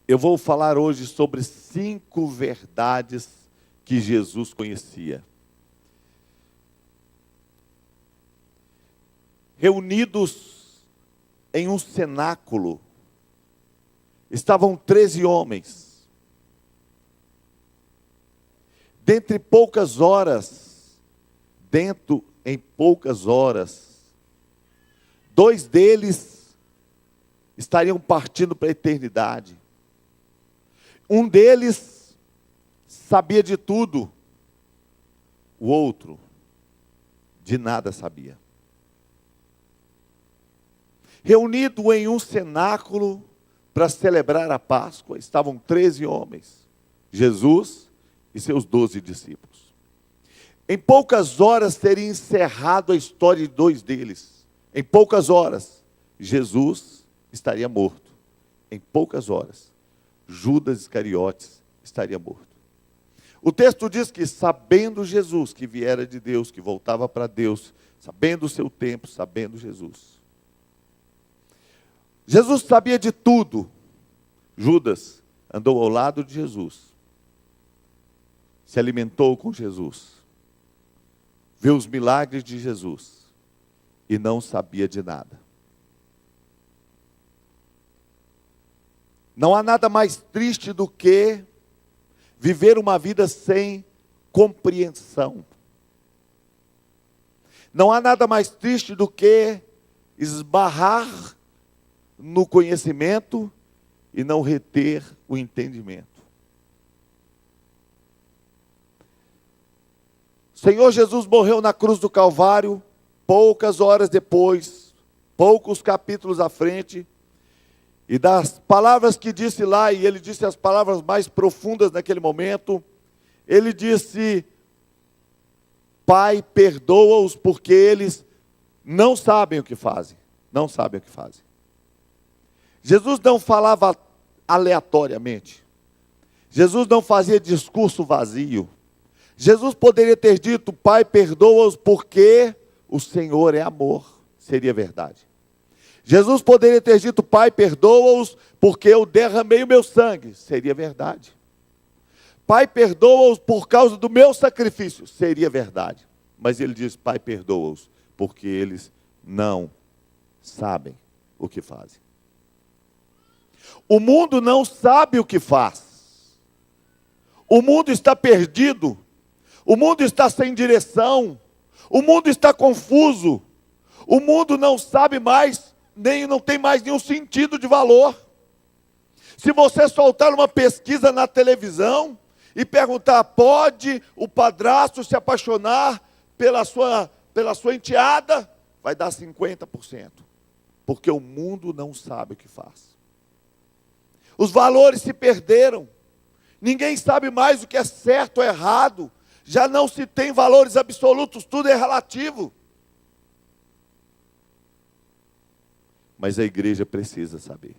Eu vou falar hoje sobre 5 verdades que Jesus conhecia. Reunidos em um cenáculo, estavam 13 homens. Dentre poucas horas, em poucas horas, 2 deles estariam partindo para a eternidade. Um deles sabia de tudo, o outro de nada sabia. Reunido em um cenáculo para celebrar a Páscoa, estavam 13 homens, Jesus e seus 12 discípulos. Em poucas horas teria encerrado a história de 2 deles. Em poucas horas, Jesus estaria morto. Em poucas horas, Judas Iscariotes estaria morto. O texto diz que, sabendo Jesus que viera de Deus, que voltava para Deus, sabendo o seu tempo, sabendo Jesus sabia de tudo. Judas andou ao lado de Jesus, se alimentou com Jesus, viu os milagres de Jesus e não sabia de nada. Não há nada mais triste do que viver uma vida sem compreensão. Não há nada mais triste do que esbarrar no conhecimento e não reter o entendimento. O Senhor Jesus morreu na cruz do Calvário, poucas horas depois, poucos capítulos à frente, e das palavras que disse lá, e ele disse as palavras mais profundas naquele momento, ele disse: Pai, perdoa-os porque eles não sabem o que fazem. Não sabem o que fazem. Jesus não falava aleatoriamente. Jesus não fazia discurso vazio. Jesus poderia ter dito: Pai, perdoa-os porque o Senhor é amor. Seria verdade. Jesus poderia ter dito: Pai, perdoa-os porque eu derramei o meu sangue. Seria verdade. Pai, perdoa-os por causa do meu sacrifício. Seria verdade. Mas ele diz: Pai, perdoa-os porque eles não sabem o que fazem. O mundo não sabe o que faz. O mundo está perdido. O mundo está sem direção. O mundo está confuso. O mundo não sabe mais, não tem mais nenhum sentido de valor. Se você soltar uma pesquisa na televisão e perguntar: pode o padrasto se apaixonar pela sua enteada? Vai dar 50%. Porque o mundo não sabe o que faz. Os valores se perderam. Ninguém sabe mais o que é certo ou errado. Já não se tem valores absolutos, tudo é relativo. Mas a igreja precisa saber.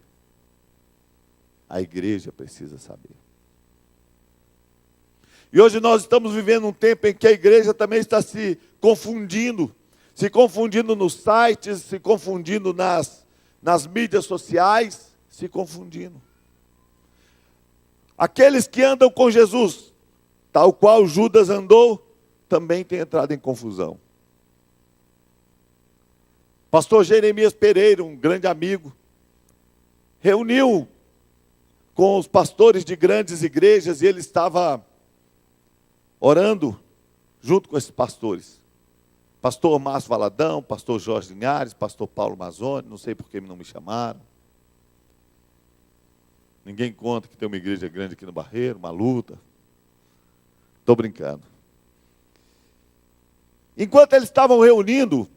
A igreja precisa saber. E hoje nós estamos vivendo um tempo em que a igreja também está se confundindo nos sites, se confundindo nas mídias sociais, se confundindo. Aqueles que andam com Jesus, tal qual Judas andou, também têm entrado em confusão. Pastor Jeremias Pereira, um grande amigo, reuniu com os pastores de grandes igrejas e ele estava orando junto com esses pastores. Pastor Márcio Valadão, pastor Jorge Linhares, pastor Paulo Mazzoni, não sei por que não me chamaram. Ninguém conta que tem uma igreja grande aqui no Barreiro, uma luta. Estou brincando. Enquanto eles estavam reunindo,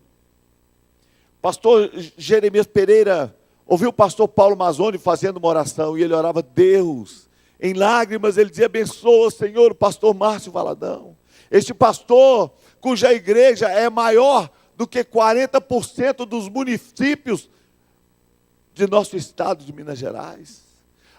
pastor Jeremias Pereira ouviu o pastor Paulo Mazzoni fazendo uma oração, e ele orava: Deus, em lágrimas, ele dizia: abençoa, Senhor, o pastor Márcio Valadão. Este pastor, cuja igreja é maior do que 40% dos municípios de nosso estado de Minas Gerais.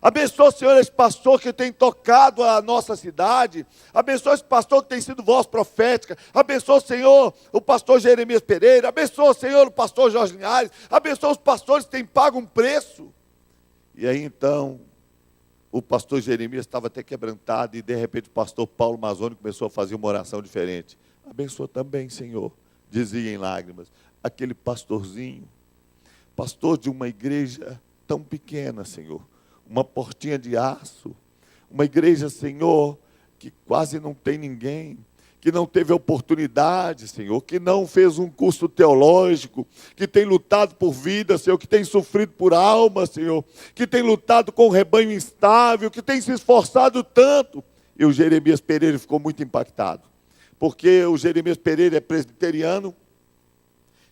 Abençoa, Senhor, esse pastor que tem tocado a nossa cidade. Abençoa esse pastor que tem sido voz profética. Abençoa, Senhor, o pastor Jeremias Pereira. Abençoa, Senhor, o pastor Jorge Linhares. Abençoa os pastores que têm pago um preço. E aí então, o pastor Jeremias estava até quebrantado, e de repente o pastor Paulo Mazzoni começou a fazer uma oração diferente. Abençoa também, Senhor, dizia em lágrimas, aquele pastorzinho, pastor de uma igreja tão pequena, Senhor, uma portinha de aço, uma igreja, Senhor, que quase não tem ninguém, que não teve oportunidade, Senhor, que não fez um curso teológico, que tem lutado por vida, Senhor, que tem sofrido por alma, Senhor, que tem lutado com o rebanho instável, que tem se esforçado tanto. E o Jeremias Pereira ficou muito impactado, porque o Jeremias Pereira é presbiteriano,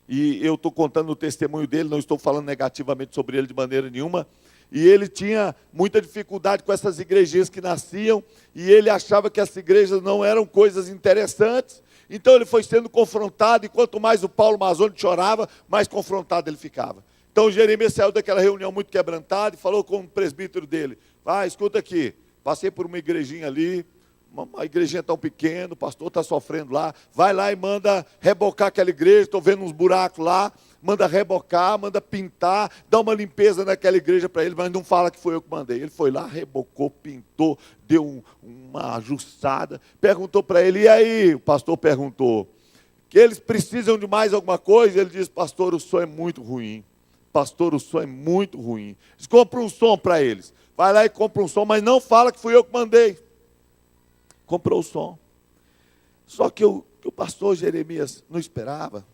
e eu estou contando o testemunho dele, não estou falando negativamente sobre ele de maneira nenhuma. E ele tinha muita dificuldade com essas igrejinhas que nasciam, e ele achava que essas igrejas não eram coisas interessantes. Então ele foi sendo confrontado, e quanto mais o Paulo Mazzoni chorava, mais confrontado ele ficava. Então o Jeremias saiu daquela reunião muito quebrantado e falou com o presbítero dele: escuta aqui, passei por uma igrejinha ali, uma igrejinha tão pequena, o pastor está sofrendo lá, vai lá e manda rebocar aquela igreja, estou vendo uns buracos lá, manda rebocar, manda pintar, dá uma limpeza naquela igreja para ele, mas não fala que foi eu que mandei. Ele foi lá, rebocou, pintou, deu uma ajussada, perguntou para ele: e aí? O pastor perguntou, que eles precisam de mais alguma coisa? Ele disse: pastor, o som é muito ruim. Pastor, o som é muito ruim. Diz: compra um som para eles. Vai lá e compra um som, mas não fala que fui eu que mandei. Comprou o som. Só que o pastor Jeremias não esperava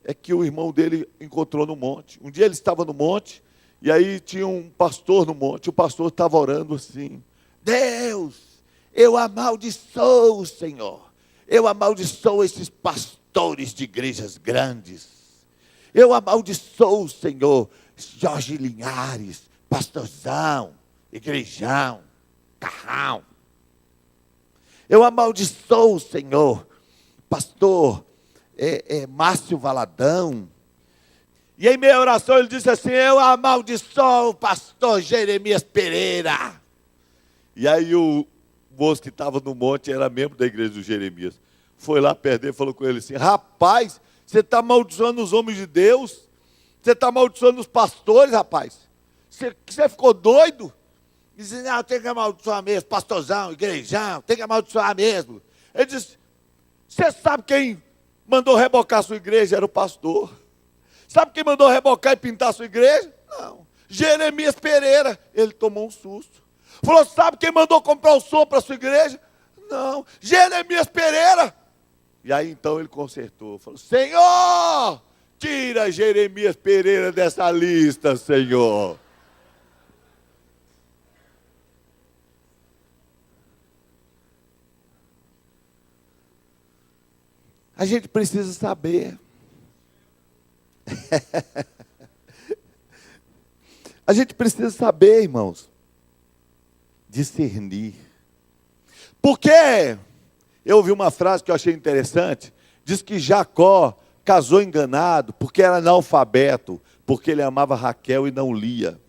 é que o irmão dele encontrou no monte. Um dia ele estava no monte, e aí tinha um pastor no monte. O pastor estava orando assim: Deus, eu amaldiçoo, Senhor. Eu amaldiçoo esses pastores de igrejas grandes. Eu amaldiçoo, Senhor, Jorge Linhares, pastorzão, igrejão, carrão. Eu amaldiçoo, Senhor, pastor Márcio Valadão. E em meia oração ele disse assim: eu amaldiçoo o pastor Jeremias Pereira. E aí o moço que estava no monte era membro da igreja do Jeremias. Foi lá perto dele e falou com ele assim: rapaz, você está amaldiçoando os homens de Deus? Você está amaldiçoando os pastores, rapaz? Você ficou doido? Disse: não, tem que amaldiçoar mesmo, pastorzão, igrejão, tem que amaldiçoar mesmo. Ele disse: você sabe quem mandou rebocar a sua igreja? Era o pastor. Sabe quem mandou rebocar e pintar a sua igreja? Não. Jeremias Pereira. Ele tomou um susto. Falou: sabe quem mandou comprar o som para a sua igreja? Não. Jeremias Pereira. E aí então ele consertou. Falou: Senhor, tira Jeremias Pereira dessa lista, Senhor. A gente precisa saber. A gente precisa saber, irmãos, discernir. Porque eu ouvi uma frase que eu achei interessante. Diz que Jacó casou enganado porque era analfabeto, porque ele amava Raquel e não lia.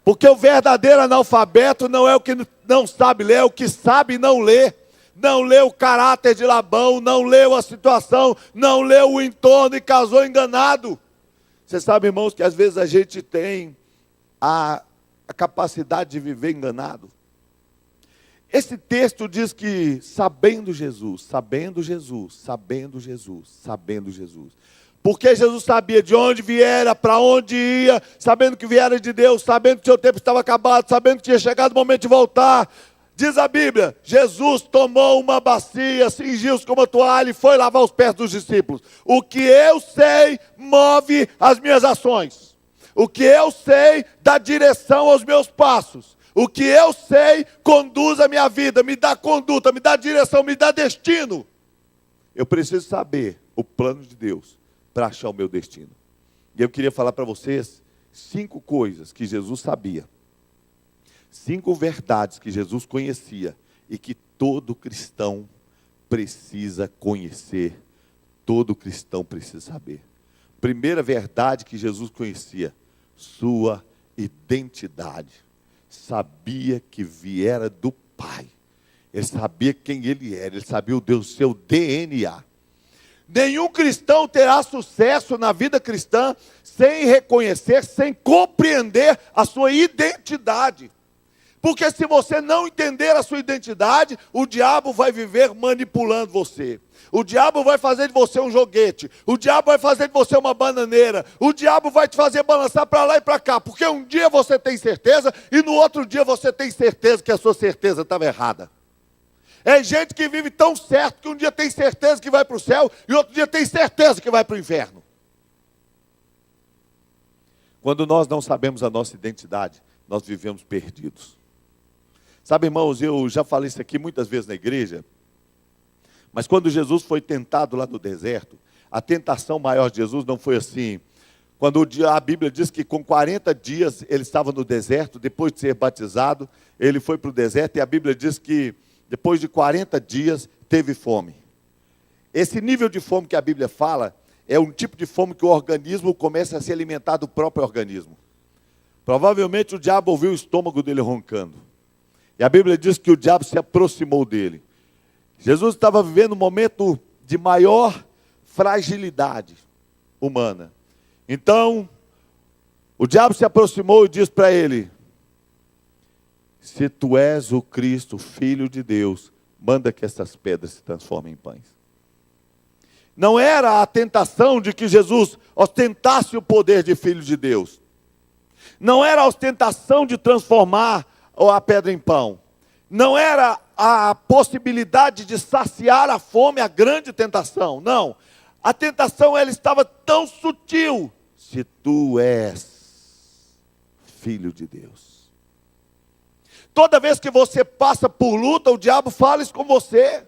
Porque o verdadeiro analfabeto não é o que não sabe ler, é o que sabe e não lê. Não leu o caráter de Labão, não leu a situação, não leu o entorno e casou enganado. Você sabe, irmãos, que às vezes a gente tem a capacidade de viver enganado. Esse texto diz que sabendo Jesus, sabendo Jesus, sabendo Jesus, sabendo Jesus. Porque Jesus sabia de onde viera, para onde ia, sabendo que viera de Deus, sabendo que seu tempo estava acabado, sabendo que tinha chegado o momento de voltar. Diz a Bíblia: Jesus tomou uma bacia, cingiu-se com uma toalha e foi lavar os pés dos discípulos. O que eu sei move as minhas ações. O que eu sei dá direção aos meus passos. O que eu sei conduz a minha vida, me dá conduta, me dá direção, me dá destino. Eu preciso saber o plano de Deus para achar o meu destino. E eu queria falar para vocês 5 coisas que Jesus sabia. 5 verdades que Jesus conhecia e que todo cristão precisa conhecer, todo cristão precisa saber. Primeira verdade que Jesus conhecia: sua identidade. Sabia que viera do Pai. Ele sabia quem ele era, ele sabia o seu DNA. Nenhum cristão terá sucesso na vida cristã sem reconhecer, sem compreender a sua identidade. Porque se você não entender a sua identidade, o diabo vai viver manipulando você. O diabo vai fazer de você um joguete. O diabo vai fazer de você uma bananeira. O diabo vai te fazer balançar para lá e para cá. Porque um dia você tem certeza e no outro dia você tem certeza que a sua certeza estava errada. É gente que vive tão certo que um dia tem certeza que vai para o céu e outro dia tem certeza que vai para o inferno. Quando nós não sabemos a nossa identidade, nós vivemos perdidos. Sabe, irmãos, eu já falei isso aqui muitas vezes na igreja, mas quando Jesus foi tentado lá no deserto, a tentação maior de Jesus não foi assim. Quando a Bíblia diz que com 40 dias ele estava no deserto, depois de ser batizado, ele foi para o deserto e a Bíblia diz que depois de 40 dias teve fome. Esse nível de fome que a Bíblia fala é um tipo de fome que o organismo começa a se alimentar do próprio organismo. Provavelmente o diabo ouviu o estômago dele roncando. E a Bíblia diz que o diabo se aproximou dele. Jesus estava vivendo um momento de maior fragilidade humana. Então, o diabo se aproximou e disse para ele: se tu és o Cristo, Filho de Deus, manda que essas pedras se transformem em pães. Não era a tentação de que Jesus ostentasse o poder de Filho de Deus. Não era a ostentação de transformar a pedra em pão. Não era a possibilidade de saciar a fome, a grande tentação. Não. A tentação, ela estava tão sutil. Se tu és Filho de Deus. Toda vez que você passa por luta, o diabo fala isso com você.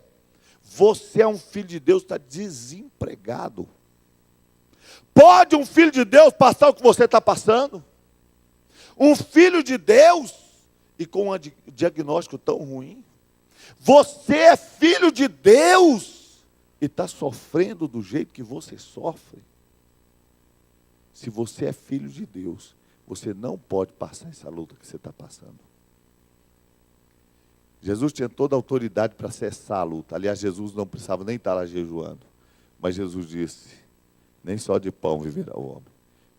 Você é um filho de Deus, está desempregado. Pode um filho de Deus passar o que você está passando? Um filho de Deus e com um diagnóstico tão ruim. Você é filho de Deus e está sofrendo do jeito que você sofre. Se você é filho de Deus, você não pode passar essa luta que você está passando. Jesus tinha toda a autoridade para cessar a luta. Aliás, Jesus não precisava nem estar lá jejuando. Mas Jesus disse: nem só de pão viverá o homem,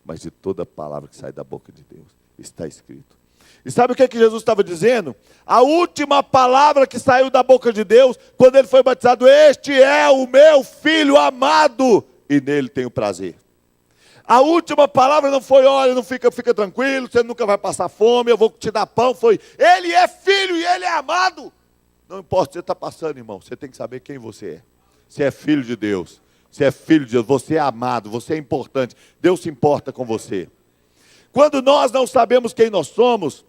mas de toda palavra que sai da boca de Deus. Está escrito. E sabe o que Jesus estava dizendo? A última palavra que saiu da boca de Deus, quando ele foi batizado: este é o meu filho amado, e nele tenho prazer. A última palavra não foi: olha, não fica tranquilo, você nunca vai passar fome, eu vou te dar pão. Foi: ele é filho e ele é amado. Não importa o que você está passando, irmão, você tem que saber quem você é. Você é filho de Deus, você é filho de Deus, você é amado, você é importante, Deus se importa com você. Quando nós não sabemos quem nós somos,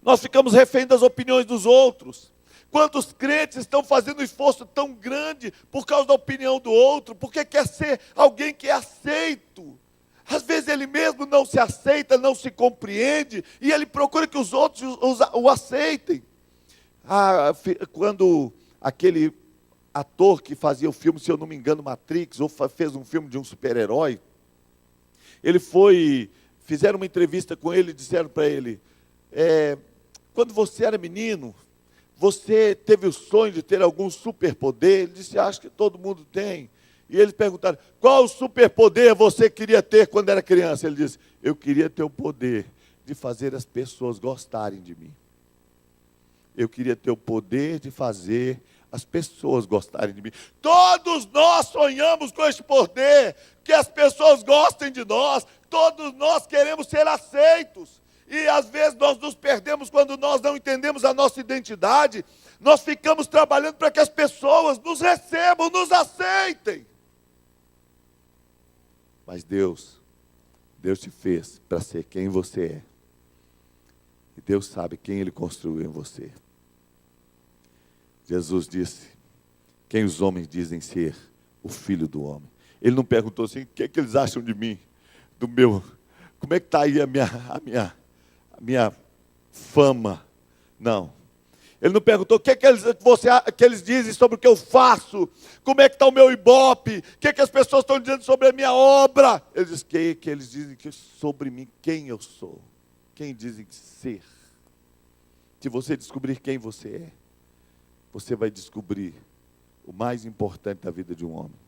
nós ficamos refém das opiniões dos outros. Quantos crentes estão fazendo um esforço tão grande por causa da opinião do outro, porque quer ser alguém que é aceito. Às vezes ele mesmo não se aceita, não se compreende, e ele procura que os outros o aceitem. Quando aquele ator que fazia o filme, se eu não me engano, Matrix, ou fez um filme de um super-herói, fizeram uma entrevista com ele e disseram para ele: quando você era menino, você teve o sonho de ter algum superpoder? Ele disse: acho que todo mundo tem. E eles perguntaram: qual superpoder você queria ter quando era criança? Ele disse: eu queria ter o poder de fazer as pessoas gostarem de mim. Eu queria ter o poder de fazer as pessoas gostarem de mim. Todos nós sonhamos com este poder, que as pessoas gostem de nós. Todos nós queremos ser aceitos. E às vezes nós nos perdemos quando nós não entendemos a nossa identidade. Nós ficamos trabalhando para que as pessoas nos recebam, nos aceitem. Mas Deus te fez para ser quem você é. E Deus sabe quem Ele construiu em você. Jesus disse: quem os homens dizem ser o Filho do Homem? Ele não perguntou assim: o que é que eles acham de mim? Como é que está aí a minha fama? Não. Ele não perguntou: o que é que eles dizem sobre o que eu faço? Como é que está o meu ibope? O que é que as pessoas estão dizendo sobre a minha obra? Ele diz: o que é que eles dizem sobre mim? Quem eu sou? Quem dizem ser? Se você descobrir quem você é, você vai descobrir o mais importante da vida de um homem.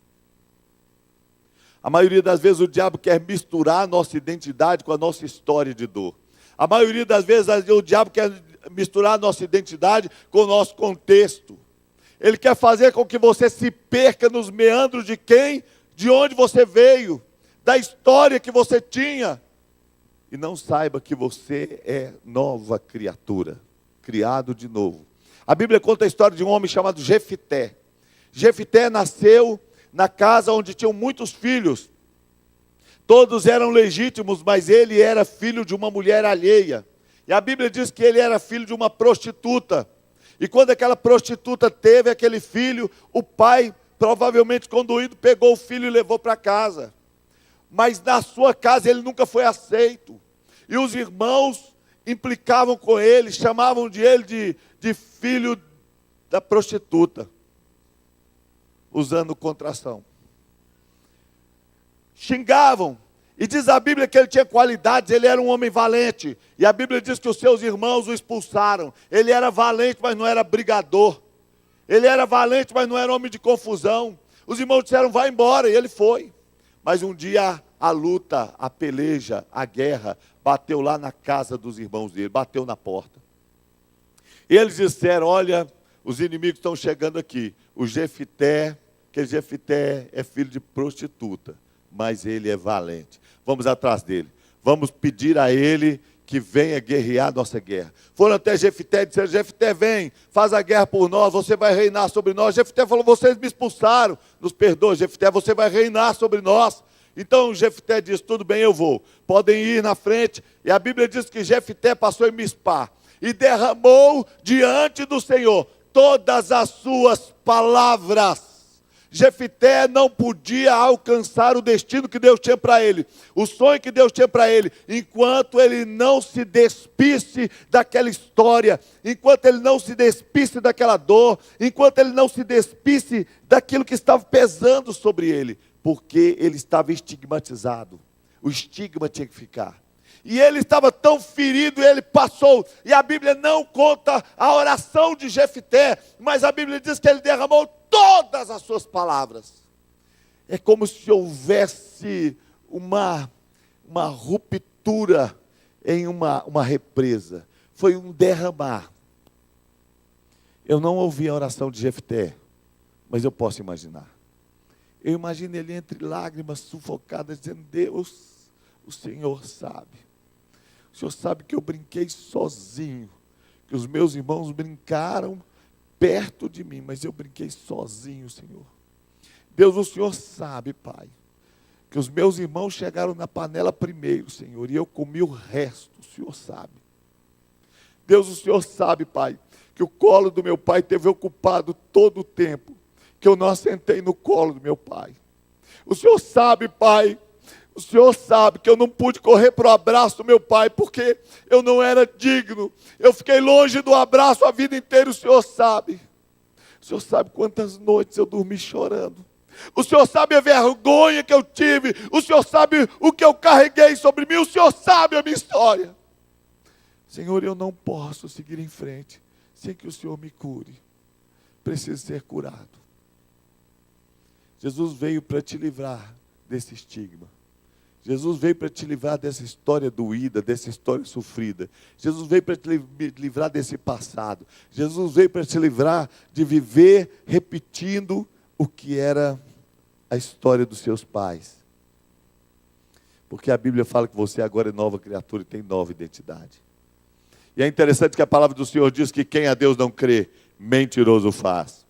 A maioria das vezes o diabo quer misturar a nossa identidade com a nossa história de dor. A maioria das vezes o diabo quer misturar a nossa identidade com o nosso contexto. Ele quer fazer com que você se perca nos meandros de quem, de onde você veio, da história que você tinha. E não saiba que você é nova criatura, criado de novo. A Bíblia conta a história de um homem chamado Jefité. Jefité nasceu na casa onde tinham muitos filhos. Todos eram legítimos, mas ele era filho de uma mulher alheia. E a Bíblia diz que ele era filho de uma prostituta. E quando aquela prostituta teve aquele filho, o pai, provavelmente conduído, pegou o filho e levou para casa. Mas na sua casa ele nunca foi aceito. E os irmãos implicavam com ele, chamavam ele de filho da prostituta, usando contração. Xingavam. E diz a Bíblia que ele tinha qualidades, ele era um homem valente. E a Bíblia diz que os seus irmãos o expulsaram. Ele era valente, mas não era brigador. Ele era valente, mas não era homem de confusão. Os irmãos disseram, vai embora, e ele foi. Mas um dia a luta, a peleja, a guerra, bateu lá na casa dos irmãos dele, bateu na porta. E eles disseram, olha, os inimigos estão chegando aqui. O Jefité, que Jefité é filho de prostituta, mas ele é valente. Vamos atrás dele. Vamos pedir a ele que venha guerrear nossa guerra. Foram até Jefité e disseram, Jefité, vem, faz a guerra por nós, você vai reinar sobre nós. Jefité falou, vocês me expulsaram, nos perdoa, Jefité, você vai reinar sobre nós. Então Jefité disse, tudo bem, eu vou. Podem ir na frente. E a Bíblia diz que Jefité passou em Mispá e derramou diante do Senhor todas as suas palavras. Jefité não podia alcançar o destino que Deus tinha para ele, o sonho que Deus tinha para ele, enquanto ele não se despisse daquela história, enquanto ele não se despisse daquela dor, enquanto ele não se despisse daquilo que estava pesando sobre ele, porque ele estava estigmatizado, o estigma tinha que ficar. E ele estava tão ferido, ele passou. E a Bíblia não conta a oração de Jefité, mas a Bíblia diz que ele derramou todas as suas palavras. É como se houvesse uma ruptura em uma represa. Foi um derramar. Eu não ouvi a oração de Jefité, mas eu posso imaginar. Eu imagino ele entre lágrimas sufocadas, dizendo, Deus, o Senhor sabe. O Senhor sabe que eu brinquei sozinho, que os meus irmãos brincaram perto de mim, mas eu brinquei sozinho, Senhor. Deus, o Senhor sabe, Pai, que os meus irmãos chegaram na panela primeiro, Senhor, e eu comi o resto, o Senhor sabe. Deus, o Senhor sabe, Pai, que o colo do meu pai teve ocupado todo o tempo, que eu não assentei no colo do meu pai. O Senhor sabe, Pai, o Senhor sabe que eu não pude correr para o abraço do meu pai, porque eu não era digno. Eu fiquei longe do abraço a vida inteira, o Senhor sabe. O Senhor sabe quantas noites eu dormi chorando. O Senhor sabe a vergonha que eu tive. O Senhor sabe o que eu carreguei sobre mim. O Senhor sabe a minha história. Senhor, eu não posso seguir em frente sem que o Senhor me cure. Preciso ser curado. Jesus veio para te livrar desse estigma. Jesus veio para te livrar dessa história doída, dessa história sofrida. Jesus veio para te livrar desse passado. Jesus veio para te livrar de viver repetindo o que era a história dos seus pais. Porque a Bíblia fala que você agora é nova criatura e tem nova identidade. E é interessante que a palavra do Senhor diz que quem a Deus não crê, mentiroso faz.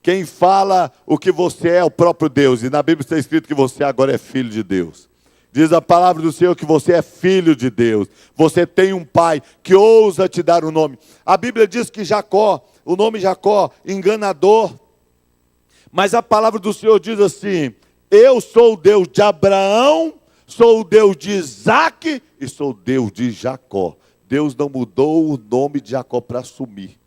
Quem fala o que você é o próprio Deus. E na Bíblia está escrito que você agora é filho de Deus. Diz a palavra do Senhor que você é filho de Deus. Você tem um pai que ousa te dar um nome. A Bíblia diz que Jacó, o nome Jacó, enganador. Mas a palavra do Senhor diz assim, eu sou o Deus de Abraão, sou o Deus de Isaac e sou o Deus de Jacó. Deus não mudou o nome de Jacó para assumir.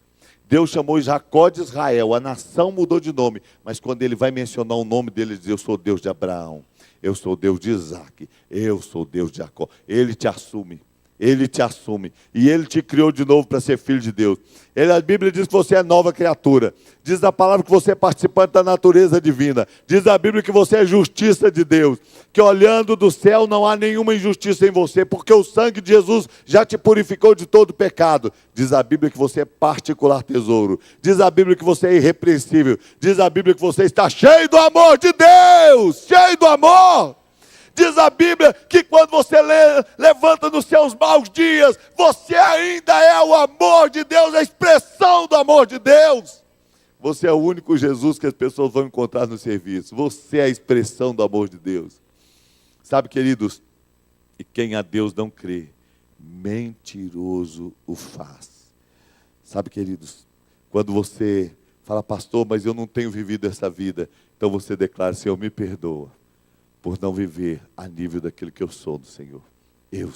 Deus chamou Jacó de Israel, a nação mudou de nome. Mas quando ele vai mencionar o nome dele, ele diz, eu sou o Deus de Abraão. Eu sou o Deus de Isaac, eu sou o Deus de Jacó. Ele te assume, Ele te assume. E Ele te criou de novo para ser filho de Deus. A Bíblia diz que você é nova criatura. Diz a palavra que você é participante da natureza divina. Diz a Bíblia que você é justiça de Deus. Que olhando do céu não há nenhuma injustiça em você, porque o sangue de Jesus já te purificou de todo pecado. Diz a Bíblia que você é particular tesouro. Diz a Bíblia que você é irrepreensível. Diz a Bíblia que você está cheio do amor de Deus. Cheio do amor. Diz a Bíblia que quando você levanta nos seus maus dias, você ainda é o amor de Deus, a expressão do amor de Deus. Você é o único Jesus que as pessoas vão encontrar no serviço. Você é a expressão do amor de Deus. Sabe, queridos, e quem a Deus não crê, mentiroso o faz. Sabe, queridos, quando você fala, pastor, mas eu não tenho vivido essa vida, então você declara, Senhor, me perdoa por não viver a nível daquilo que eu sou do Senhor. Eu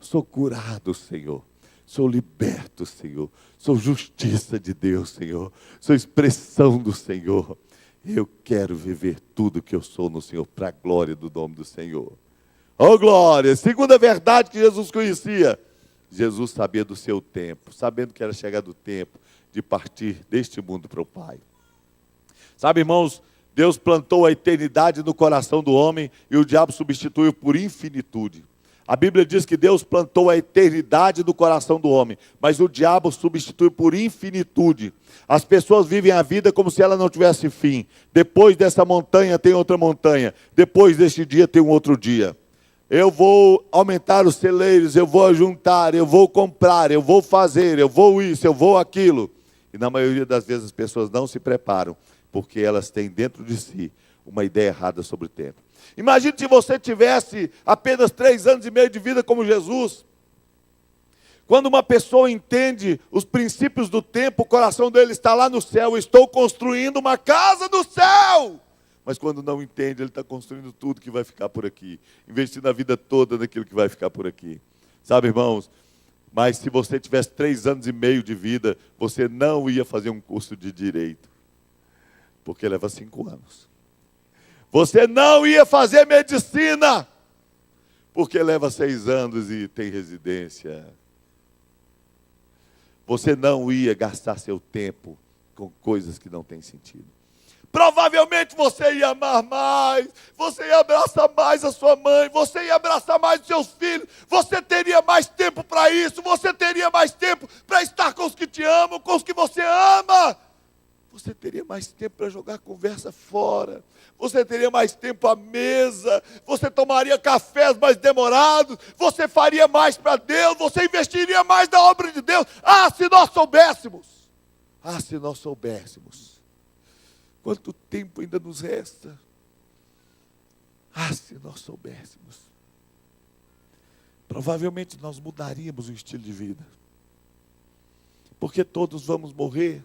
sou curado, Senhor. Sou liberto, Senhor. Sou justiça de Deus, Senhor. Sou expressão do Senhor. Eu quero viver tudo que eu sou no Senhor, para a glória do nome do Senhor. Oh, glória! Segunda verdade que Jesus conhecia. Jesus sabia do seu tempo, sabendo que era chegado o tempo de partir deste mundo para o Pai. Sabe, irmãos, Deus plantou a eternidade no coração do homem e o diabo substituiu por infinitude. A Bíblia diz que Deus plantou a eternidade no coração do homem, mas o diabo substitui por infinitude. As pessoas vivem a vida como se ela não tivesse fim. Depois dessa montanha tem outra montanha. Depois deste dia tem um outro dia. Eu vou aumentar os celeiros, eu vou ajuntar, eu vou comprar, eu vou fazer, eu vou isso, eu vou aquilo. E na maioria das vezes as pessoas não se preparam, porque elas têm dentro de si uma ideia errada sobre o tempo. Imagine se você tivesse apenas 3 anos e meio de vida como Jesus. Quando uma pessoa entende os princípios do tempo, o coração dele está lá no céu. Estou construindo uma casa no céu. Mas quando não entende, ele está construindo tudo que vai ficar por aqui. Investindo a vida toda naquilo que vai ficar por aqui. Sabe, irmãos? Mas se você tivesse 3 anos e meio de vida, você não ia fazer um curso de direito. Porque leva 5 anos. Você não ia fazer medicina. Porque leva 6 anos e tem residência. Você não ia gastar seu tempo com coisas que não têm sentido. Provavelmente você ia amar mais, você ia abraçar mais a sua mãe, você ia abraçar mais os seus filhos, você teria mais tempo para isso, você teria mais tempo para estar com os que te amam, com os que você ama. Você teria mais tempo para jogar a conversa fora. Você teria mais tempo à mesa. Você tomaria cafés mais demorados. Você faria mais para Deus. Você investiria mais na obra de Deus. Ah, se nós soubéssemos. Ah, se nós soubéssemos. Quanto tempo ainda nos resta? Ah, se nós soubéssemos. Provavelmente nós mudaríamos o estilo de vida. Porque todos vamos morrer.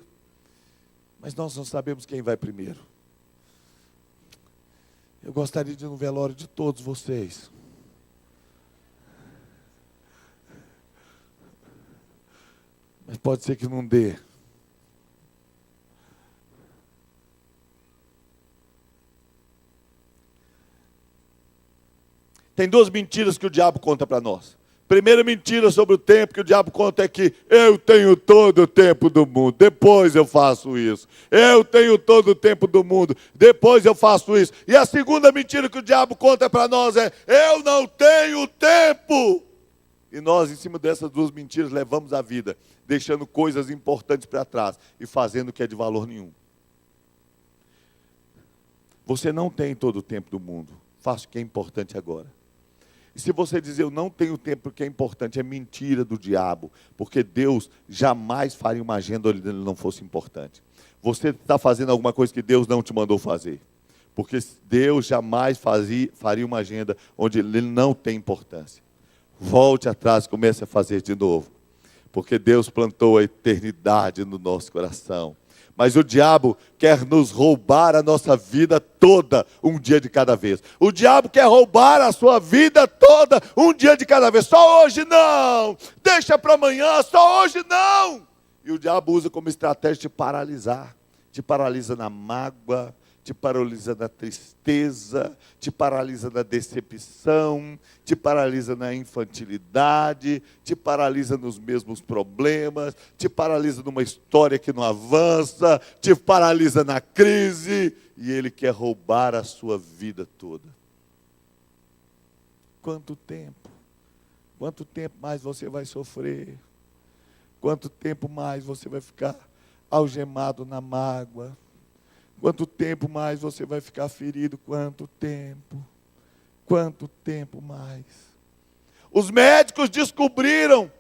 Mas nós não sabemos quem vai primeiro. Eu gostaria de ir no velório de todos vocês. Mas pode ser que não dê. Tem 2 mentiras que o diabo conta para nós. Primeira mentira sobre o tempo que o diabo conta é que eu tenho todo o tempo do mundo, depois eu faço isso. Eu tenho todo o tempo do mundo, depois eu faço isso. E a segunda mentira que o diabo conta para nós é eu não tenho tempo. E nós, em cima dessas 2 mentiras, levamos a vida, deixando coisas importantes para trás e fazendo o que é de valor nenhum. Você não tem todo o tempo do mundo, faça o que é importante agora. E se você dizer, eu não tenho tempo porque é importante, é mentira do diabo. Porque Deus jamais faria uma agenda onde ele não fosse importante. Você está fazendo alguma coisa que Deus não te mandou fazer. Porque Deus jamais faria uma agenda onde ele não tem importância. Volte atrás e comece a fazer de novo. Porque Deus plantou a eternidade no nosso coração. Mas o diabo quer nos roubar a nossa vida toda, um dia de cada vez. O diabo quer roubar a sua vida toda, um dia de cada vez. Só hoje não, deixa para amanhã, só hoje não. E o diabo usa como estratégia te paralisar. Te paralisa na mágoa, te paralisa na tristeza, te paralisa na decepção, te paralisa na infantilidade, te paralisa nos mesmos problemas, te paralisa numa história que não avança, te paralisa na crise, e ele quer roubar a sua vida toda. Quanto tempo? Quanto tempo mais você vai sofrer? Quanto tempo mais você vai ficar algemado na mágoa? Quanto tempo mais você vai ficar ferido? Quanto tempo? Quanto tempo mais? Os médicos descobriram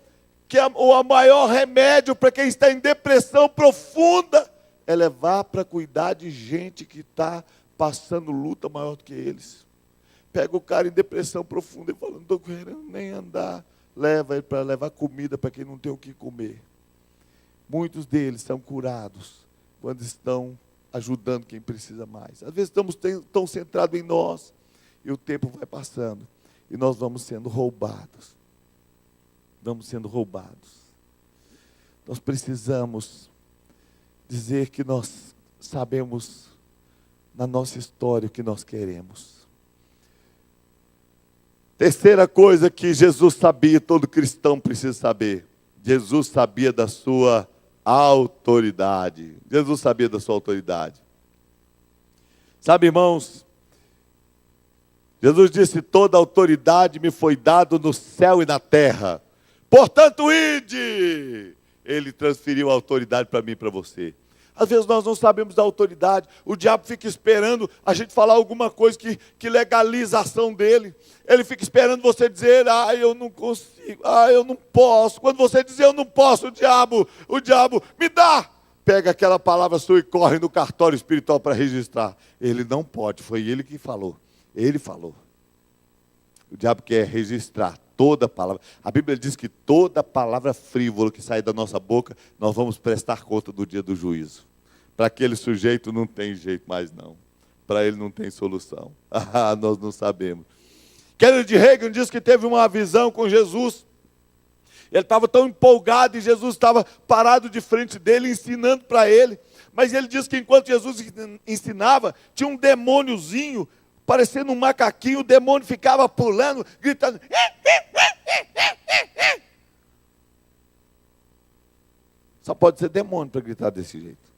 que o maior remédio para quem está em depressão profunda é levar para cuidar de gente que está passando luta maior do que eles. Pega o cara em depressão profunda e fala, não estou querendo nem andar. Leva ele para levar comida para quem não tem o que comer. Muitos deles são curados quando estão ajudando quem precisa mais. Às vezes estamos tão centrados em nós, e o tempo vai passando, e nós vamos sendo roubados. Vamos sendo roubados. Nós precisamos dizer que nós sabemos, na nossa história, o que nós queremos. Terceira coisa que Jesus sabia, todo cristão precisa saber. Jesus sabia da sua autoridade. Jesus sabia da sua autoridade. Sabe, irmãos, Jesus disse, toda autoridade me foi dada no céu e na terra. Portanto, ide! Ele transferiu a autoridade para mim e para você. Às vezes nós não sabemos da autoridade. O diabo fica esperando a gente falar alguma coisa que legaliza a ação dele. Ele fica esperando você dizer, eu não consigo, eu não posso. Quando você dizer eu não posso, o diabo, me dá. Pega aquela palavra sua e corre no cartório espiritual para registrar. Ele não pode, foi ele que falou. Ele falou. O diabo quer registrar toda palavra. A Bíblia diz que toda palavra frívola que sai da nossa boca, nós vamos prestar conta do dia do juízo. Para aquele sujeito não tem jeito mais não. Para ele não tem solução. Nós não sabemos. Kennedy Reagan diz que teve uma visão com Jesus. Ele estava tão empolgado e Jesus estava parado de frente dele, ensinando para ele. Mas ele diz que enquanto Jesus ensinava, tinha um demôniozinho, parecendo um macaquinho, o demônio ficava pulando, gritando. Só pode ser demônio para gritar desse jeito.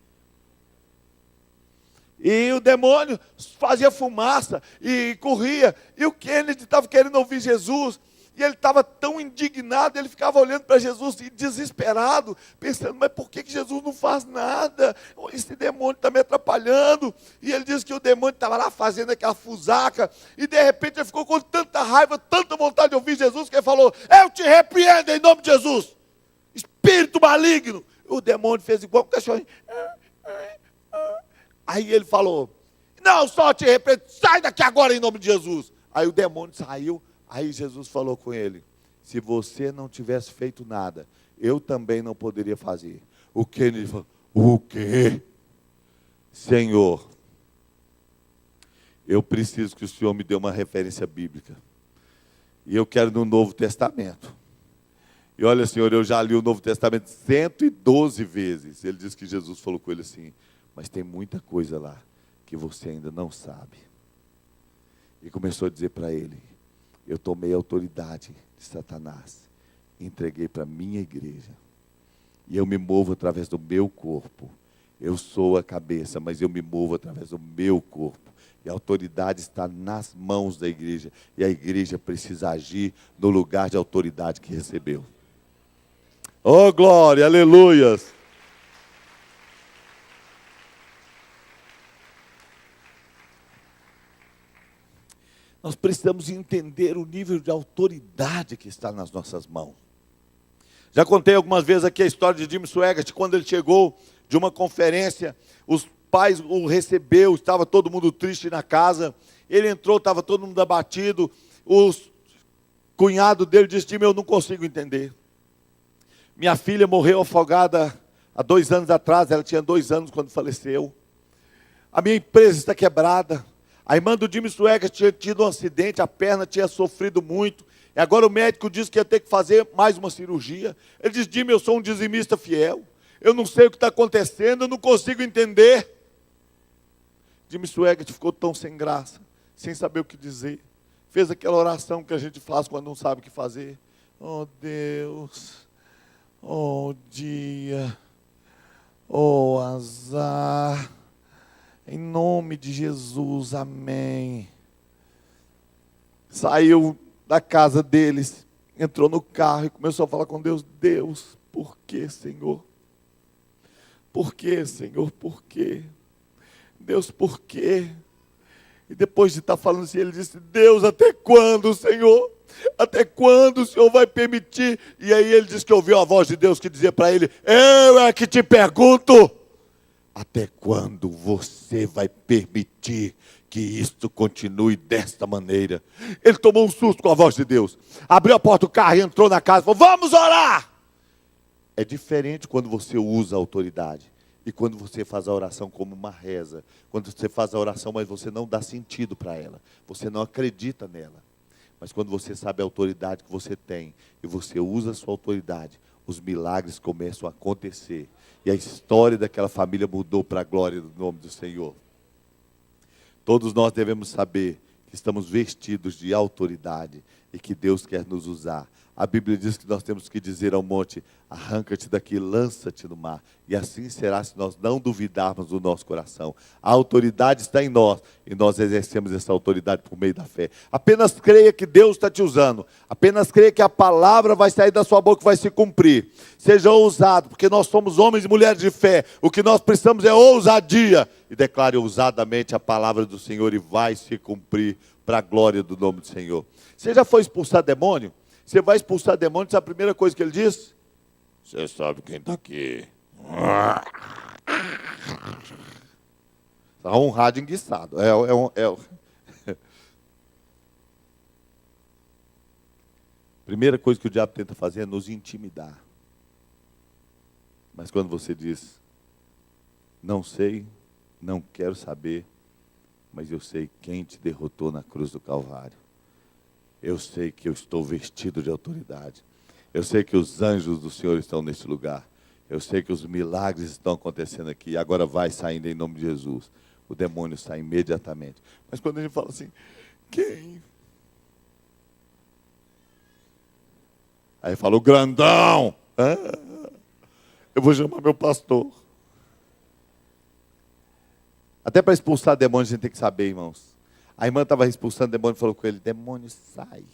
E o demônio fazia fumaça e corria. E o Kennedy estava querendo ouvir Jesus. E ele estava tão indignado, ele ficava olhando para Jesus e desesperado, pensando, mas por que Jesus não faz nada? Esse demônio está me atrapalhando. E ele disse que o demônio estava lá fazendo aquela fusaca, e de repente ele ficou com tanta raiva, tanta vontade de ouvir Jesus, que ele falou, eu te repreendo em nome de Jesus, espírito maligno. O demônio fez igual um cachorrinho. Aí ele falou, não, só te repreendo, sai daqui agora em nome de Jesus. Aí o demônio saiu. Aí Jesus falou com ele, se você não tivesse feito nada, eu também não poderia fazer. O Kennedy falou, o quê? Senhor, eu preciso que o Senhor me dê uma referência bíblica. E eu quero no Novo Testamento. E olha, Senhor, eu já li o Novo Testamento 112 vezes. Ele disse que Jesus falou com ele assim, mas tem muita coisa lá que você ainda não sabe. E começou a dizer para ele, eu tomei a autoridade de Satanás, entreguei para a minha igreja, e eu me movo através do meu corpo. Eu sou a cabeça, mas eu me movo através do meu corpo. E a autoridade está nas mãos da igreja, e a igreja precisa agir no lugar de autoridade que recebeu. Oh, glória, aleluias! Nós precisamos entender o nível de autoridade que está nas nossas mãos. Já contei algumas vezes aqui a história de Jim Swaggart, quando ele chegou de uma conferência, os pais o recebeu, estava todo mundo triste na casa, ele entrou, estava todo mundo abatido, o cunhado dele disse, Jim, eu não consigo entender. Minha filha morreu afogada há 2 anos atrás, ela tinha 2 anos quando faleceu. A minha empresa está quebrada. A irmã do Jim Swaggart tinha tido um acidente, a perna tinha sofrido muito. E agora o médico disse que ia ter que fazer mais uma cirurgia. Ele disse, Jim, eu sou um dizimista fiel. Eu não sei o que está acontecendo, eu não consigo entender. Jimmy Swaggart ficou tão sem graça, sem saber o que dizer. Fez aquela oração que a gente faz quando não sabe o que fazer. Oh Deus, oh dia, oh azar, em nome de Jesus, amém. Saiu da casa deles, entrou no carro e começou a falar com Deus. Deus, por que, Senhor? Por que, Senhor? Por quê? Deus, por quê? E depois de estar falando assim, ele disse, Deus, até quando, Senhor? Até quando o Senhor vai permitir? E aí ele disse que ouviu a voz de Deus que dizia para ele, eu é que te pergunto, até quando você vai permitir que isto continue desta maneira? Ele tomou um susto com a voz de Deus, abriu a porta do carro e entrou na casa e falou, vamos orar! É diferente quando você usa a autoridade. E quando você faz a oração como uma reza, quando você faz a oração, mas você não dá sentido para ela, você não acredita nela. Mas quando você sabe a autoridade que você tem, e você usa a sua autoridade, os milagres começam a acontecer. E a história daquela família mudou para a glória do nome do Senhor. Todos nós devemos saber que estamos vestidos de autoridade e que Deus quer nos usar. A Bíblia diz que nós temos que dizer ao monte, arranca-te daqui, lança-te no mar. E assim será se nós não duvidarmos do nosso coração. A autoridade está em nós e nós exercemos essa autoridade por meio da fé. Apenas creia que Deus está te usando. Apenas creia que a palavra vai sair da sua boca e vai se cumprir. Seja ousado, porque nós somos homens e mulheres de fé. O que nós precisamos é ousadia. E declare ousadamente a palavra do Senhor e vai se cumprir para a glória do nome do Senhor. Você já foi expulsar demônio? Você vai expulsar demônio, sabe a primeira coisa que ele diz? Você sabe quem está aqui. Está um rádio enguiçado. Primeira coisa que o diabo tenta fazer é nos intimidar. Mas quando você diz, não sei, não quero saber, mas eu sei quem te derrotou na cruz do Calvário. Eu sei que eu estou vestido de autoridade. Eu sei que os anjos do Senhor estão neste lugar. Eu sei que os milagres estão acontecendo aqui. E agora vai saindo em nome de Jesus. O demônio sai imediatamente. Mas quando a gente fala assim, quem? Aí fala, o grandão. Eu vou chamar meu pastor. Até para expulsar demônio a gente tem que saber, irmãos. A irmã estava expulsando o demônio e falou com ele, demônio, sai.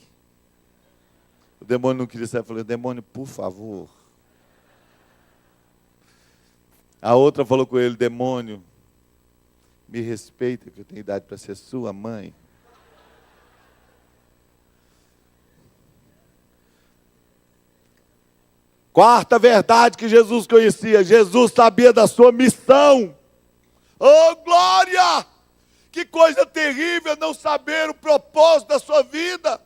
O demônio não queria sair, falou, demônio, por favor. A outra falou com ele, demônio, me respeita, que eu tenho idade para ser sua mãe. Quarta verdade que Jesus conhecia, Jesus sabia da sua missão. Oh, glória! Que coisa terrível não saber o propósito da sua vida.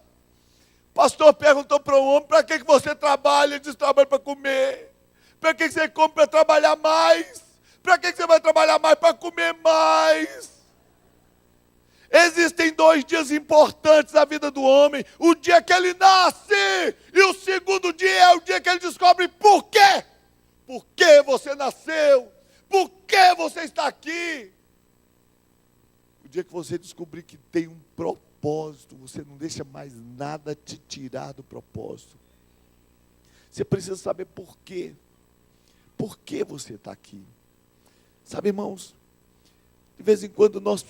O pastor perguntou para um homem, para que você trabalha? Ele disse, trabalho para comer. Para que você come para trabalhar mais? Para que você vai trabalhar mais? Para comer mais. Existem 2 dias importantes na vida do homem. O dia que ele nasce e o segundo dia é o dia que ele descobre por quê. Por que você nasceu? Por que você está aqui? O dia que você descobrir que tem um propósito, você não deixa mais nada te tirar do propósito. Você precisa saber por quê. Por que você está aqui? Sabe, irmãos, de vez em quando nós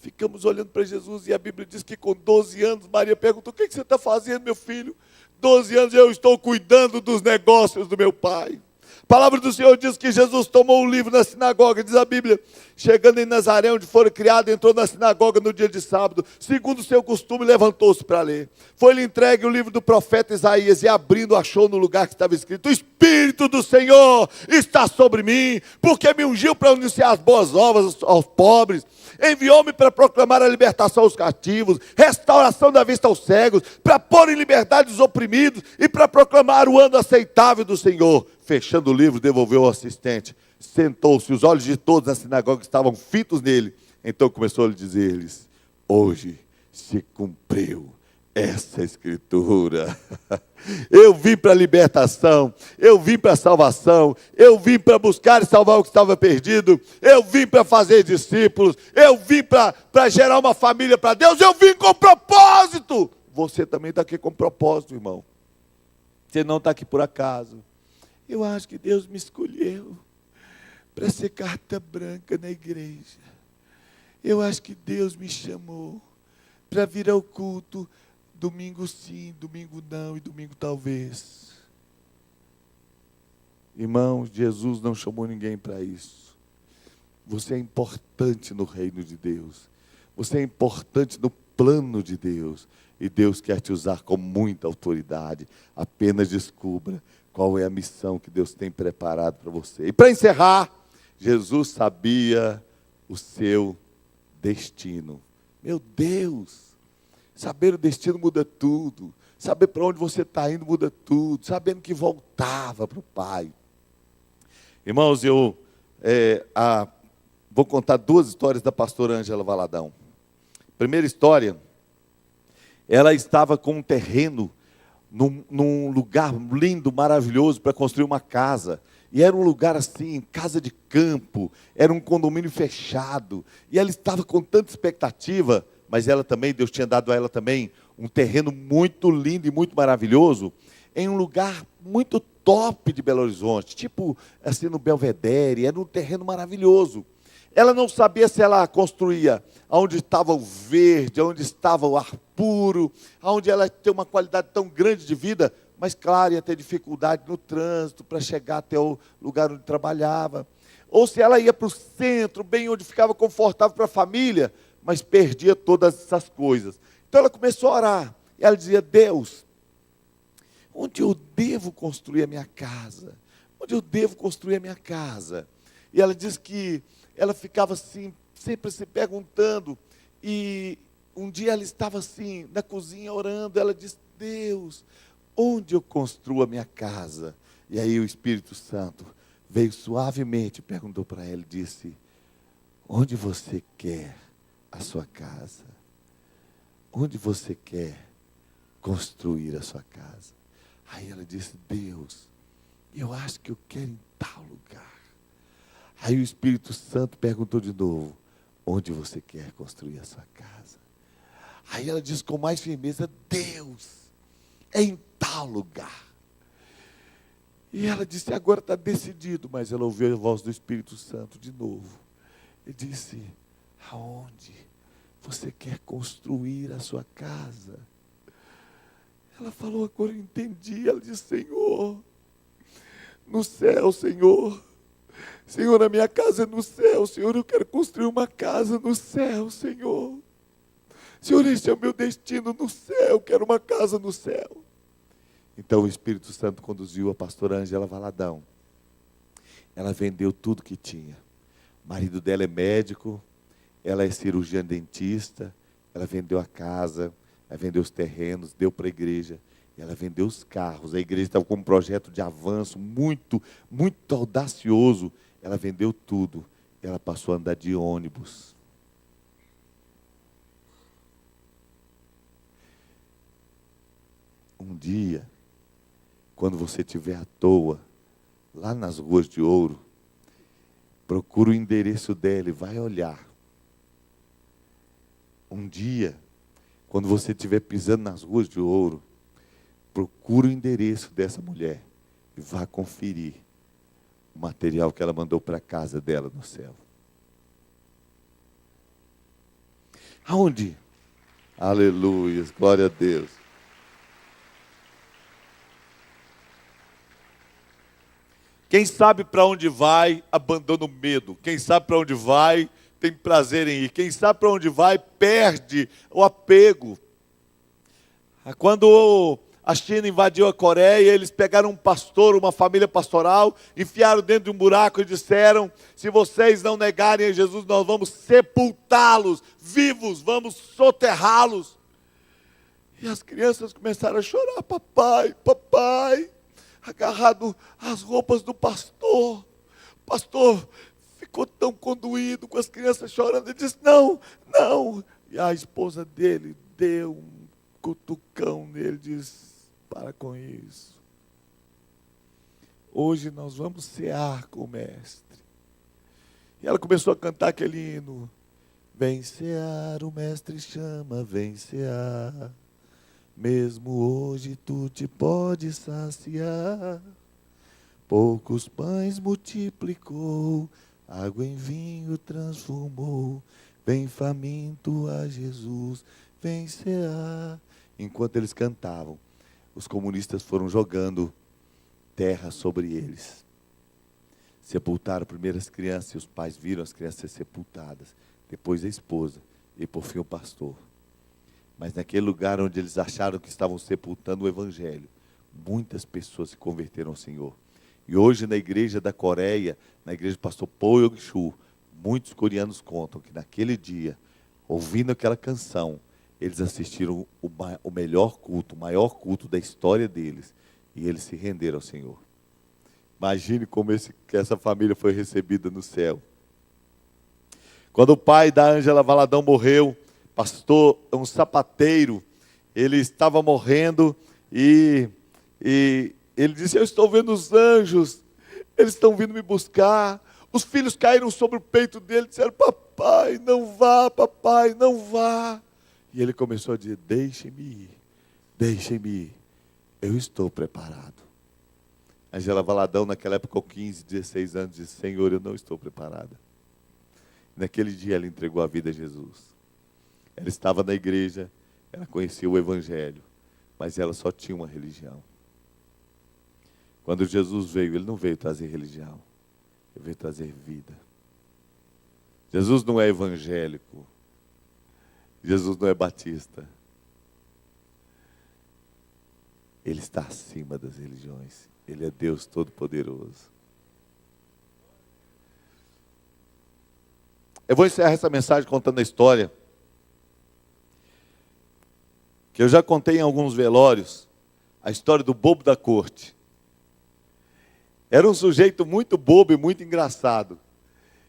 ficamos olhando para Jesus e a Bíblia diz que com 12 anos, Maria perguntou, o que você está fazendo, meu filho? 12 anos eu estou cuidando dos negócios do meu pai. A palavra do Senhor diz que Jesus tomou um livro na sinagoga, diz a Bíblia, chegando em Nazaré, onde foi criado, entrou na sinagoga no dia de sábado, segundo o seu costume, levantou-se para ler. Foi-lhe entregue o livro do profeta Isaías, e abrindo, achou no lugar que estava escrito, o Espírito do Senhor está sobre mim, porque me ungiu para anunciar as boas novas aos pobres, enviou-me para proclamar a libertação aos cativos, restauração da vista aos cegos, para pôr em liberdade os oprimidos, e para proclamar o ano aceitável do Senhor. Fechando o livro, devolveu ao assistente, sentou-se, os olhos de todos na sinagoga estavam fitos nele. Então começou a dizer-lhes, hoje se cumpriu essa escritura. Eu vim para a libertação, eu vim para a salvação, eu vim para buscar e salvar o que estava perdido, eu vim para fazer discípulos, eu vim para gerar uma família para Deus, eu vim com propósito. Você também está aqui com propósito, irmão. Você não está aqui por acaso. Eu acho que Deus me escolheu para ser carta branca na igreja. Eu acho que Deus me chamou para vir ao culto domingo sim, domingo não e domingo talvez. Irmãos, Jesus não chamou ninguém para isso. Você é importante no reino de Deus. Você é importante no plano de Deus. E Deus quer te usar com muita autoridade. Apenas descubra qual é a missão que Deus tem preparado para você. E para encerrar, Jesus sabia o seu destino. Meu Deus! Saber o destino muda tudo. Saber para onde você está indo muda tudo. Sabendo que voltava para o Pai. Irmãos, eu vou contar duas histórias da pastora Ângela Valadão. Primeira história, ela estava com um terreno num lugar lindo, maravilhoso, para construir uma casa. E era um lugar assim, casa de campo, era um condomínio fechado. E ela estava com tanta expectativa, mas ela também, Deus tinha dado a ela também um terreno muito lindo e muito maravilhoso, em um lugar muito top de Belo Horizonte, tipo assim no Belvedere, era um terreno maravilhoso. Ela não sabia se ela construía onde estava o verde, onde estava o ar puro, onde ela ia ter uma qualidade tão grande de vida, mas claro, ia ter dificuldade no trânsito para chegar até o lugar onde trabalhava. Ou se ela ia para o centro, bem onde ficava confortável para a família, mas perdia todas essas coisas. Então ela começou a orar. E ela dizia: Deus, onde eu devo construir a minha casa? Onde eu devo construir a minha casa? E ela diz que ela ficava assim, sempre se perguntando. E um dia ela estava assim, na cozinha orando. Ela disse: Deus, onde eu construo a minha casa? E aí o Espírito Santo veio suavemente e perguntou para ela, disse: onde você quer a sua casa? Onde você quer construir a sua casa? Aí ela disse: Deus, eu acho que eu quero em tal lugar. Aí o Espírito Santo perguntou de novo: onde você quer construir a sua casa? Aí ela disse com mais firmeza: Deus, é em tal lugar. E ela disse: agora está decidido. Mas ela ouviu a voz do Espírito Santo de novo. E disse: aonde você quer construir a sua casa? Ela falou: agora eu entendi. Ela disse: Senhor, no céu, Senhor. Senhor, a minha casa é no céu. Senhor, eu quero construir uma casa no céu, Senhor. Senhor, este é o meu destino no céu. Eu quero uma casa no céu. Então o Espírito Santo conduziu a pastora Ângela Valadão. Ela vendeu tudo que tinha. O marido dela é médico, ela é cirurgiã dentista, ela vendeu a casa, ela vendeu os terrenos, deu para a igreja, e ela vendeu os carros. A igreja estava com um projeto de avanço muito, muito audacioso. Ela vendeu tudo, e ela passou a andar de ônibus. Um dia, quando você estiver à toa, lá nas ruas de Ouro, procura o endereço dela e vai olhar. Um dia, quando você estiver pisando nas ruas de Ouro, procura o endereço dessa mulher e vá conferir o material que ela mandou para a casa dela no céu. Aonde? Aleluia, glória a Deus. Quem sabe para onde vai, abandona o medo. Quem sabe para onde vai, tem prazer em ir. Quem sabe para onde vai, perde o apego. Quando a China invadiu a Coreia, eles pegaram um pastor, uma família pastoral, enfiaram dentro de um buraco e disseram: se vocês não negarem a Jesus, nós vamos sepultá-los vivos, vamos soterrá-los. E as crianças começaram a chorar: papai, papai. Agarrado às roupas do pastor. O pastor ficou tão condoído com as crianças chorando. Ele disse: não, não. E a esposa dele deu um cutucão nele, diz: para com isso. Hoje nós vamos cear com o mestre. E ela começou a cantar aquele hino: vem cear, o mestre chama, vem cear. Mesmo hoje tu te podes saciar. Poucos pães multiplicou, água em vinho transformou. Vem faminto a Jesus, vem cear. Enquanto eles cantavam, os comunistas foram jogando terra sobre eles. Sepultaram primeiro as crianças, e os pais viram as crianças ser sepultadas. Depois a esposa, e por fim o pastor. Mas naquele lugar onde eles acharam que estavam sepultando o Evangelho, muitas pessoas se converteram ao Senhor. E hoje na igreja da Coreia, na igreja do pastor Paul Yong-Chu, muitos coreanos contam que naquele dia, ouvindo aquela canção, eles assistiram o melhor culto, o maior culto da história deles. E eles se renderam ao Senhor. Imagine como essa família foi recebida no céu. Quando o pai da Ângela Valadão morreu, pastor, um sapateiro, ele estava morrendo e ele disse: eu estou vendo os anjos, eles estão vindo me buscar. Os filhos caíram sobre o peito dele e disseram: papai, não vá. E ele começou a dizer: deixem-me ir, eu estou preparado. Ângela Valadão, naquela época, com 15, 16 anos, disse: Senhor, eu não estou preparada. Naquele dia ela entregou a vida a Jesus. Ela estava na igreja, ela conhecia o Evangelho, mas ela só tinha uma religião. Quando Jesus veio, ele não veio trazer religião, ele veio trazer vida. Jesus não é evangélico, Jesus não é batista. Ele está acima das religiões, ele é Deus Todo-Poderoso. Eu vou encerrar essa mensagem contando a história que eu já contei em alguns velórios, a história do bobo da corte. Era um sujeito muito bobo e muito engraçado.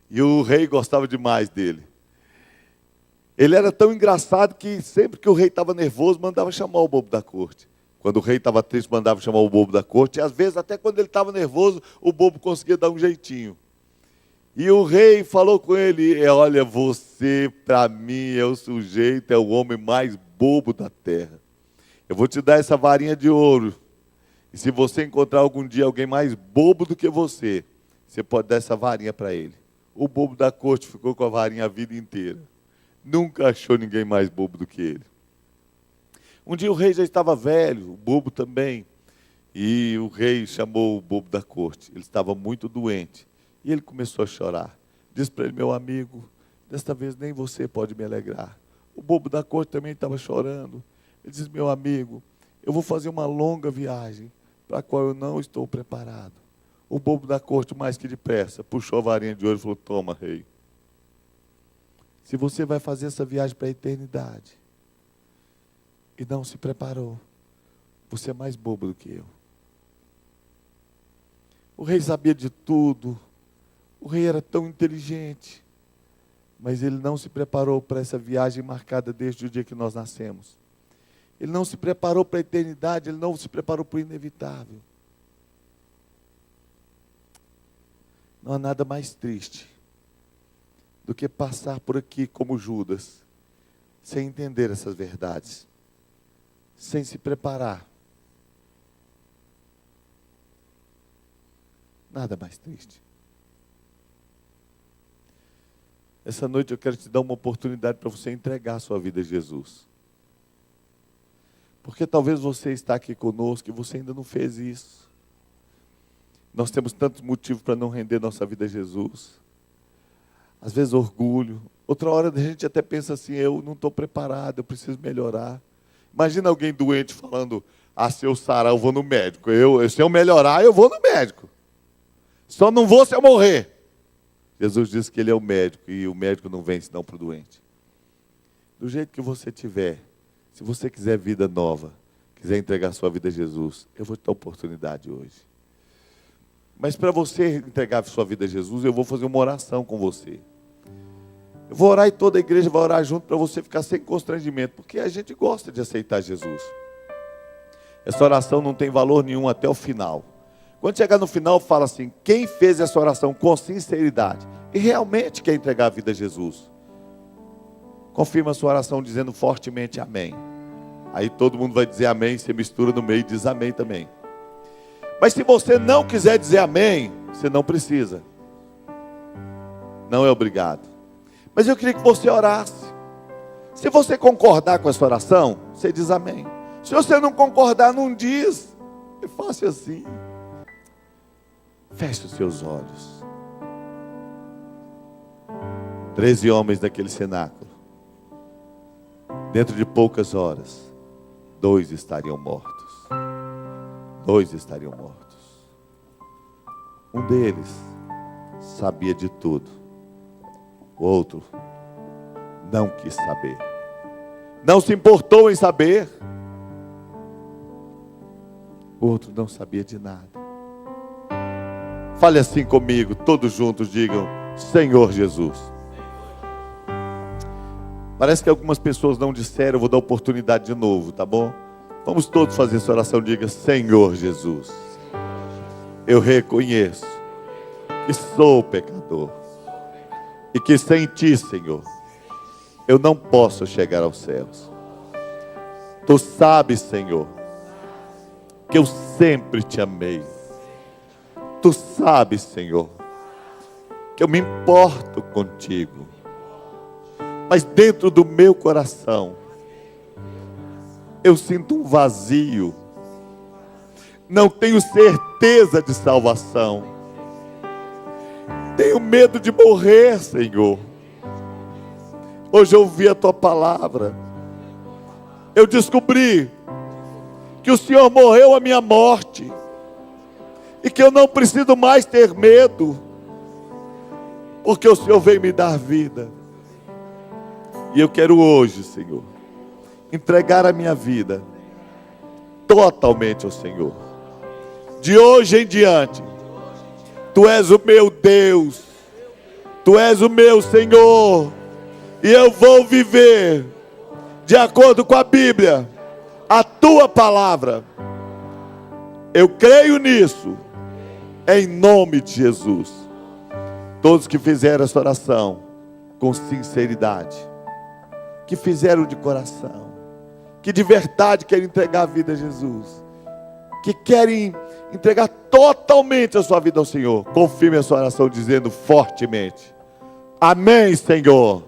E o rei gostava demais dele. Ele era tão engraçado que sempre que o rei estava nervoso, mandava chamar o bobo da corte. Quando o rei estava triste, mandava chamar o bobo da corte. E às vezes, até quando ele estava nervoso, o bobo conseguia dar um jeitinho. E o rei falou com ele: olha, você para mim é o sujeito, é o homem mais bobo da terra. Eu vou te dar essa varinha de ouro. E se você encontrar algum dia alguém mais bobo do que você pode dar essa varinha para ele. O bobo da corte ficou com a varinha a vida inteira. Nunca achou ninguém mais bobo do que ele. Um dia o rei já estava velho, o bobo também. E o rei chamou o bobo da corte. Ele estava muito doente. E ele começou a chorar. Disse para ele: meu amigo, desta vez nem você pode me alegrar. O bobo da corte também estava chorando. Ele disse: meu amigo, eu vou fazer uma longa viagem, para a qual eu não estou preparado. O bobo da corte, mais que depressa, puxou a varinha de ouro e falou: toma, rei. Se você vai fazer essa viagem para a eternidade, e não se preparou, você é mais bobo do que eu. O rei sabia de tudo. O rei era tão inteligente, mas ele não se preparou para essa viagem marcada desde o dia que nós nascemos. Ele não se preparou para a eternidade, ele não se preparou para o inevitável. Não há nada mais triste do que passar por aqui como Judas, sem entender essas verdades, sem se preparar. Nada mais triste. Essa noite eu quero te dar uma oportunidade para você entregar a sua vida a Jesus. Porque talvez você está aqui conosco e você ainda não fez isso. Nós temos tantos motivos para não render nossa vida a Jesus. Às vezes orgulho. Outra hora a gente até pensa assim: eu não estou preparado, eu preciso melhorar. Imagina alguém doente falando: se eu sarar eu vou no médico. Se eu melhorar eu vou no médico. Só não vou se eu morrer. Jesus disse que ele é o médico e o médico não vem senão para o doente. Do jeito que você tiver, se você quiser vida nova, quiser entregar sua vida a Jesus, eu vou te dar oportunidade hoje. Mas para você entregar sua vida a Jesus, eu vou fazer uma oração com você. Eu vou orar e toda a igreja vai orar junto para você ficar sem constrangimento, porque a gente gosta de aceitar Jesus. Essa oração não tem valor nenhum até o final. Quando chegar no final, fala assim: quem fez essa oração com sinceridade e realmente quer entregar a vida a Jesus, confirma a sua oração dizendo fortemente amém. Aí todo mundo vai dizer amém, você mistura no meio e diz amém também. Mas se você não quiser dizer amém, você não precisa. Não é obrigado. Mas eu queria que você orasse. Se você concordar com essa oração, você diz amém. Se você não concordar, não diz. É fácil assim. Feche os seus olhos. 13 homens daquele cenáculo. Dentro de poucas horas, 2 estariam mortos. 2 estariam mortos. Um deles sabia de tudo. O outro não quis saber. Não se importou em saber. O outro não sabia de nada. Fale assim comigo, todos juntos digam: Senhor Jesus. Parece que algumas pessoas não disseram, eu vou dar oportunidade de novo, tá bom? Vamos todos fazer essa oração, diga: Senhor Jesus, eu reconheço que sou pecador e que sem Ti, Senhor, eu não posso chegar aos céus. Tu sabes, Senhor, que eu sempre Te amei. Tu sabes, Senhor, que eu me importo contigo. Mas dentro do meu coração, eu sinto um vazio. Não tenho certeza de salvação. Tenho medo de morrer, Senhor. Hoje eu ouvi a Tua palavra. Eu descobri que o Senhor morreu a minha morte. E que eu não preciso mais ter medo. Porque o Senhor veio me dar vida. E eu quero hoje, Senhor, entregar a minha vida totalmente ao Senhor. De hoje em diante, Tu és o meu Deus, Tu és o meu Senhor, e eu vou viver de acordo com a Bíblia, a Tua palavra. Eu creio nisso, em nome de Jesus. Todos que fizeram essa oração com sinceridade, que fizeram de coração, que de verdade querem entregar a vida a Jesus, que querem entregar totalmente a sua vida ao Senhor, confirme a sua oração dizendo fortemente: amém, Senhor.